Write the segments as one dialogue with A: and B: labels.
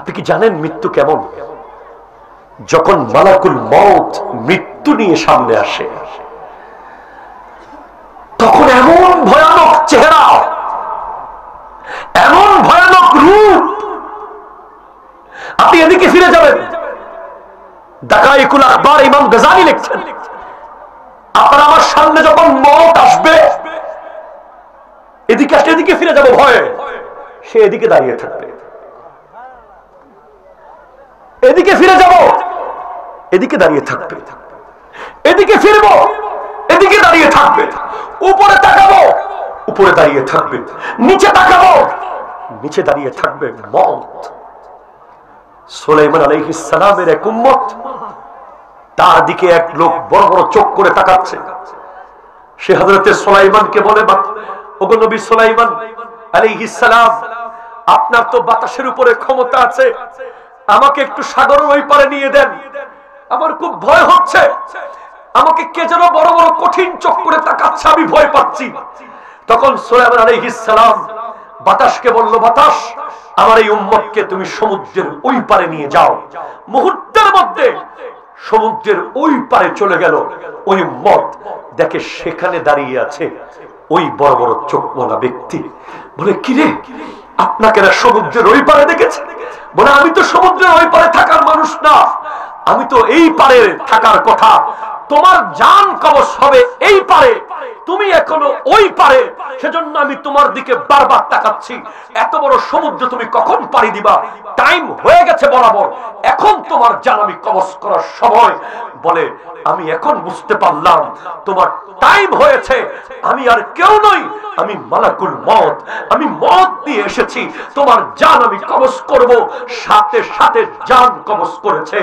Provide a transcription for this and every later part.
A: আপনি কি জানেন মৃত্যু কেমন? যখন মালাকুল মউত মৃত্যু নিয়ে সামনে আসে তখন এমন ভয়ানক চেহারা, এমন ভয়ানক রূপ, আপনি এদিকে ফিরে যাবেন। দাকায়েকুল আখবার ইমাম গাজালি লিখছেন, আপনার আমার সামনে যখন মওত আসবে, এদিকে আসলে এদিকে ফিরে যাবো ভয়ে, সে এদিকে দাঁড়িয়ে থাকবে। এদিকে ফিরে যাব, এদিকে দাঁড়িয়ে থাকবে। এদিকে ফিরবো, এদিকে দাঁড়িয়ে থাকবে। উপরে তাকাবো, উপরে দাঁড়িয়ে থাকবে। নিচে তাকাবো, নিচে দাঁড়িয়ে থাকবে। মওত। সুলাইমান আলাইহিস সালামের এক উম্মত, তার দিকে এক লোক বড় বড় চোখ করে তাকাচ্ছে। সে হযরতে সুলাইমানকে বলে, ওগো নবী সুলাইমান আলাইহিস সালাম, আপনার তো বাতাসের উপরে ক্ষমতা আছে, আমাকে একটু সাগরের ওই পারে নিয়ে দেন, আমার খুব ভয় হচ্ছে। আমাকে কে যেন বড় বড় কঠিন চোখ করে তাকাচ্ছে, আমি ভয় পাচ্ছি। তখন সুলাইমান আলাইহিস সালাম বাতাসকে বলল, বাতাস, আমার এই উম্মতকে তুমি সমুদ্রের ওই পারে নিয়ে যাও। মুহূর্তের মধ্যে সমুদ্রের ওই পারে চলে গেল। ওই উম্মত দেখে সেখানে দাঁড়িয়ে আছে ওই বড় বড় চোখওয়ালা ব্যক্তি। বলে, কিরে, আপনাকে না সমুদ্রের ওই পারে দেখেছে? বলে, আমি তো সমুদ্রের ওই পারে থাকার মানুষ না, আমি তো এই পারে থাকার কথা। তোমার জান কবজ হবে এই পারে, তুমি এখনো ওই পারে, সেজন্য আমি তোমার দিকে বারবার তাকাচ্ছি। এত বড় সমুদ্র তুমি কখন পাড়ি দিবা? টাইম হয়ে গেছে বরাবর, এখন তোমার জান আমি কবজ করার সময়। বলে, আমি এখন বুঝতে পারলাম তোমার টাইম হয়েছে। আমি আর কেউ নই, আমি মালাকুল মউত, আমি মউত নিয়ে এসেছি, তোমার জান আমি কবজ করব। সাথে সাথে জান কবজ করেছে।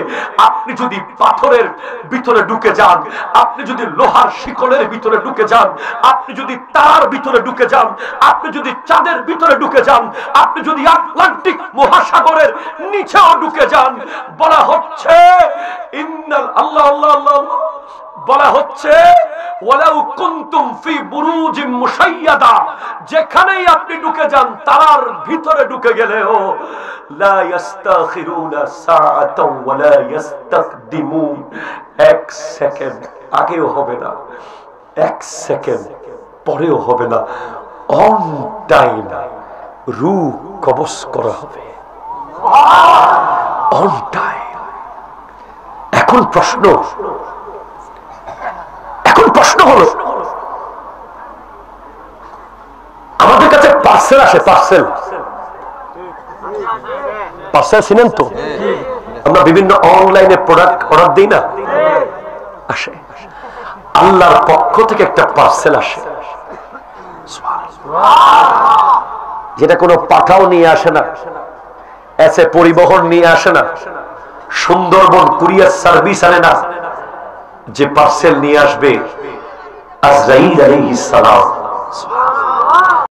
A: আপনি যদি পাথরের ভিতরে ঢুকে যান, আপনি যদি লোহার শিকলের ভিতরে ঢুকে যান, আপনি যদি তার ভিতরে ঢুকে যান, আপনি যদি চাঁদের ভিতরে ঢুকে যান, আপনি যদি আটলান্টিক মহাসাগরের নিচেও ঢুকে যান, বলা হচ্ছে ইন্নাল আল্লাহ আল্লাহ আল্লাহ, বলা হচ্ছে ওয়ালাউ কুনতুম ফি বুরুজিম মুশাইয়াদা, যেখানেই আপনি ঢুকে যান, তার ভিতরে ঢুকে গেলেও লা ইস্তাখিরুনা সাআতাও ওয়ালা ইস্তাকদিমুন, এক সেকেন্ড আগেও হবে না, এক সেকেন্ড পরেও হবে না, অন টাইম রূহ কবজ করা হবে, অন টাইম। এখন প্রশ্ন হলো, আমাদের কাছে পার্সেল আসে, পার্সেল চিনেন তো? আমরা বিভিন্ন অনলাইনে প্রোডাক্ট অর্ডার দিই না, আসে। আল্লাহর পক্ষ থেকে একটা পার্সেল আসে, যেটা কোনো পাঠাও নিয়ে আসে না, এসে পরিবহন নিয়ে আসে না, সুন্দরবন কুরিয়ার সার্ভিস আনে না। যে পার্সেল নিয়ে আসবে আজরাইল আলাইহিস সালাম,